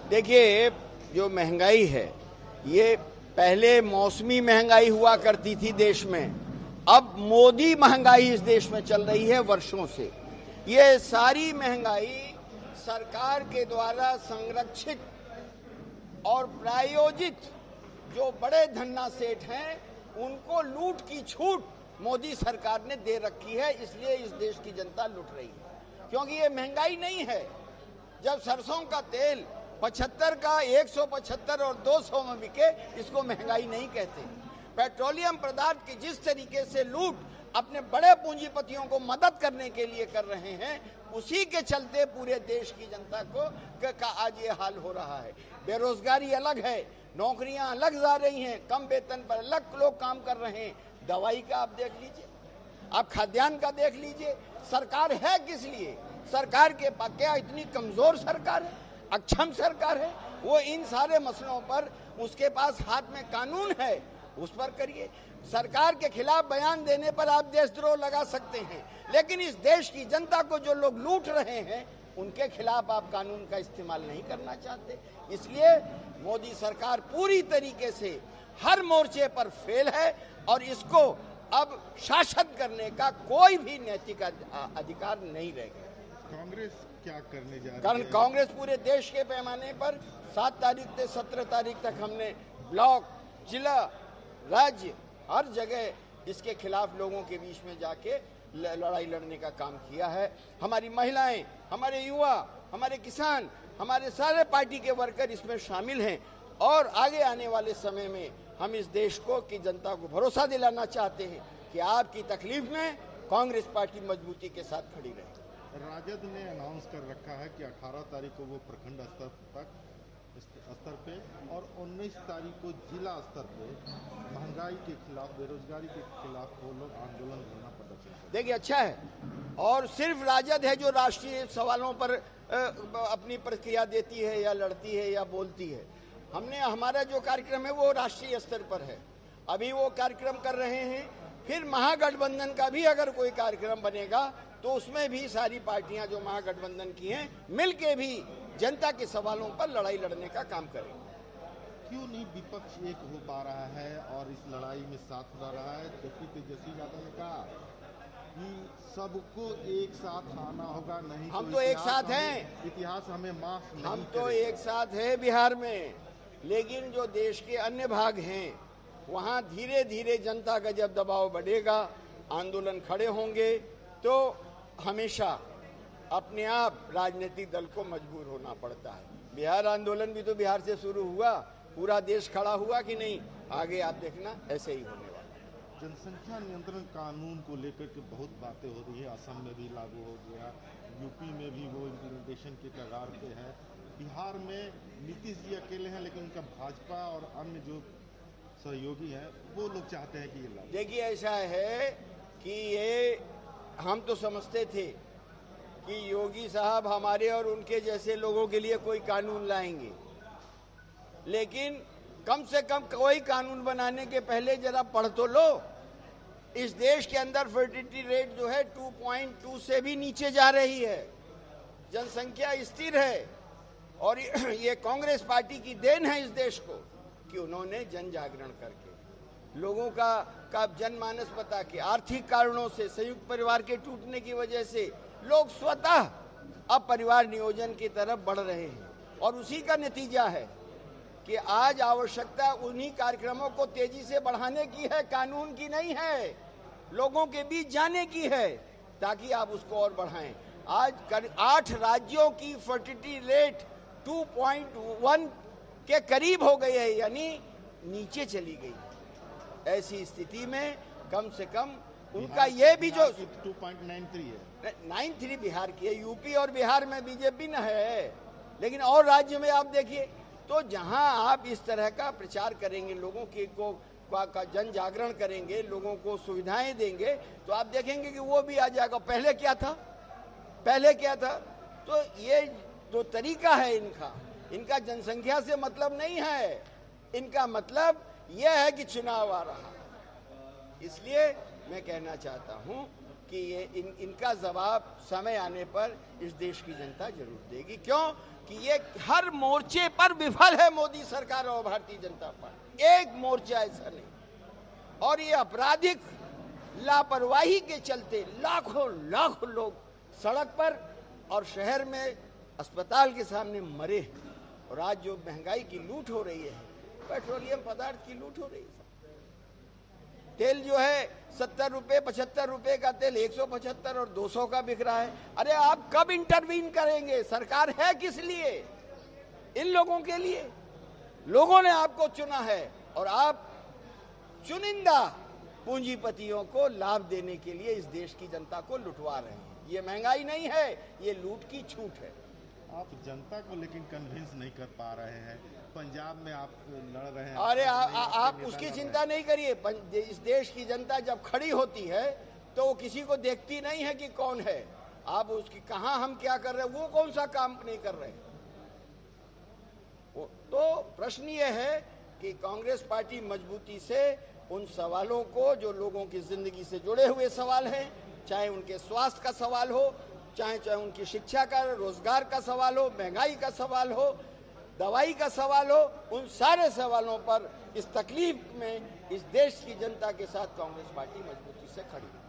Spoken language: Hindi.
देखिए, जो महंगाई है ये पहले मौसमी महंगाई हुआ करती थी देश में, अब मोदी महंगाई इस देश में चल रही है वर्षों से। ये सारी महंगाई सरकार के द्वारा संरक्षित और प्रायोजित जो बड़े धन्ना सेठ हैं उनको लूट की छूट मोदी सरकार ने दे रखी है, इसलिए इस देश की जनता लूट रही है। क्योंकि ये महंगाई नहीं है। जब सरसों का तेल 75 का 175 और 200 में बिके, इसको महंगाई नहीं कहते। पेट्रोलियम पदार्थ की जिस तरीके से लूट अपने बड़े पूंजीपतियों को मदद करने के लिए कर रहे हैं, उसी के चलते पूरे देश की जनता का आज ये हाल हो रहा है। बेरोजगारी अलग है, नौकरियां अलग जा रही हैं, कम वेतन पर अलग लोग काम कर रहे हैं। दवाई का आप देख लीजिए, आप खाद्यान्न का देख लीजिए। सरकार है किस लिए? सरकार के क्या इतनी कमजोर सरकार है, अक्षम सरकार है? वो इन सारे मसलों पर उसके पास हाथ में कानून है, उस पर करिए। सरकार के खिलाफ बयान देने पर आप देशद्रोह लगा सकते हैं, लेकिन इस देश की जनता को जो लोग लूट रहे हैं उनके खिलाफ आप कानून का इस्तेमाल नहीं करना चाहते। इसलिए मोदी सरकार पूरी तरीके से हर मोर्चे पर फेल है और इसको अब शासन करने का कोई भी नैतिक अधिकार नहीं रहेगा। कांग्रेस क्या करने जा रही है? कारण कांग्रेस पूरे देश के पैमाने पर 7 तारीख से 17 तारीख तक हमने ब्लॉक, जिला, राज्य, हर जगह इसके खिलाफ लोगों के बीच में जाके लड़ाई लड़ने का काम किया है। हमारी महिलाएं, हमारे युवा, हमारे किसान, हमारे सारे पार्टी के वर्कर इसमें शामिल हैं और आगे आने वाले समय में हम इस देश को की जनता को भरोसा दिलाना चाहते हैं कि आपकी तकलीफ में कांग्रेस पार्टी मजबूती के साथ खड़ी रहे। राजद ने अनाउंस कर रखा है कि 18 तारीख को वो प्रखंड स्तर पे और 19 तारीख को जिला स्तर पे महंगाई के खिलाफ, बेरोजगारी के खिलाफ वो लोग आंदोलन करना प्रदर्शन। देखिए, अच्छा है, और सिर्फ राजद है जो राष्ट्रीय सवालों पर अपनी प्रतिक्रिया देती है या लड़ती है या बोलती है। हमारा जो कार्यक्रम है वो राष्ट्रीय स्तर पर है, अभी वो कार्यक्रम कर रहे हैं। फिर महागठबंधन का भी अगर कोई कार्यक्रम बनेगा तो उसमें भी सारी पार्टियां जो महागठबंधन की हैं मिलके भी जनता के सवालों पर लड़ाई लड़ने का काम करेंगे। क्यों नहीं विपक्ष एक हो पा रहा है और इस लड़ाई में साथ ला रहा है? जबकि तेजस्वी यादव ने कहा कि सबको एक साथ आना होगा, नहीं हम तो एक साथ हैं, इतिहास हमें माफ नहीं हम तो एक साथ हैं बिहार में, लेकिन जो देश के अन्य भाग हैं वहाँ धीरे धीरे जनता का जब दबाव बढ़ेगा, आंदोलन खड़े होंगे, तो हमेशा अपने आप राजनीतिक दल को मजबूर होना पड़ता है। बिहार आंदोलन भी तो बिहार से शुरू हुआ, पूरा देश खड़ा हुआ कि नहीं? आगे आप देखना ऐसे ही होने वाला है। जनसंख्या नियंत्रण कानून को लेकर के बहुत बातें हो रही है। असम में भी लागू हो गया, यूपी में भी वो इम्प्लीमेंटेशन के कगार पे है। बिहार में नीतीश जी अकेले हैं, लेकिन उनका भाजपा और अन्य जो सहयोगी हैं वो लोग चाहते हैं कि ये लागू। देखिए, ऐसा है कि ये हम तो समझते थे कि योगी साहब हमारे और उनके जैसे लोगों के लिए कोई कानून लाएंगे, लेकिन कम से कम कोई कानून बनाने के पहले जरा पढ़ तो लो। इस देश के अंदर फर्टिलिटी रेट जो है 2.2 से भी नीचे जा रही है, जनसंख्या स्थिर है, और ये कांग्रेस पार्टी की देन है इस देश को कि उन्होंने जन जागरण करके लोगों का जनमानस बता के, आर्थिक कारणों से, संयुक्त परिवार के टूटने की वजह से लोग स्वतः अब परिवार नियोजन की तरफ बढ़ रहे हैं, और उसी का नतीजा है कि आज आवश्यकता उन्हीं कार्यक्रमों को तेजी से बढ़ाने की है, कानून की नहीं है, लोगों के बीच जाने की है, ताकि आप उसको और बढ़ाएं। आज 8 राज्यों की फर्टिलिटी रेट 2.1 के करीब हो गई है, यानी नीचे चली गई। ऐसी स्थिति में कम से कम उनका ये भी जो 2.93 है, 93 बिहार की है, यूपी और बिहार में बीजेपी न है, लेकिन और राज्य में आप देखिए, तो जहां आप इस तरह का प्रचार करेंगे, लोगों के को का जन जागरण करेंगे, लोगों को सुविधाएं देंगे, तो आप देखेंगे कि वो भी आ जाएगा। पहले क्या था? तो ये जो तरीका है इनका जनसंख्या से मतलब नहीं है, इनका मतलब यह है कि चुनाव आ रहा। इसलिए मैं कहना चाहता हूं कि ये इनका जवाब समय आने पर इस देश की जनता जरूर देगी। क्यों कि ये हर मोर्चे पर विफल है मोदी सरकार और भारतीय जनता पार्टी, एक मोर्चा ऐसा नहीं। और ये आपराधिक लापरवाही के चलते लाखों लोग सड़क पर और शहर में अस्पताल के सामने मरे हैं। और आज जो महंगाई की लूट हो रही है, पेट्रोलियम पदार्थ की लूट हो रही है। तेल जो है 70 रुपए 75 रुपए का तेल 175 और 200 का बिक रहा है। अरे आप कब इंटरवीन करेंगे? सरकार है किस लिए? इन लोगों के लिए। लोगों ने आपको चुना है और आप चुनिंदा पूंजीपतियों को लाभ देने के लिए इस देश की जनता को लुटवा रहे हैं। ये महंगाई नहीं है, ये लूट की छूट है। आप जनता को लेकिन कन्विंस नहीं कर पा रहे हैं। पंजाब में आप लड़ रहे हैं। अरे आप उसकी चिंता नहीं करिए। इस देश की जनता जब खड़ी होती है तो वो किसी को देखती नहीं है कि कौन है। आप उसकी कहां हम क्या कर रहे हैं, वो कौन सा काम नहीं कर रहे। तो प्रश्न ये है कि कांग्रेस पार्टी मजबूती से उन सवालों को, जो लोगों की जिंदगी से जुड़े हुए सवाल हैं, चाहे उनके स्वास्थ्य का सवाल हो, चाहे उनकी शिक्षा का, रोजगार का सवाल हो, महंगाई का सवाल हो, दवाई का सवाल हो, उन सारे सवालों पर इस तकलीफ में इस देश की जनता के साथ कांग्रेस पार्टी मजबूती से खड़ी है।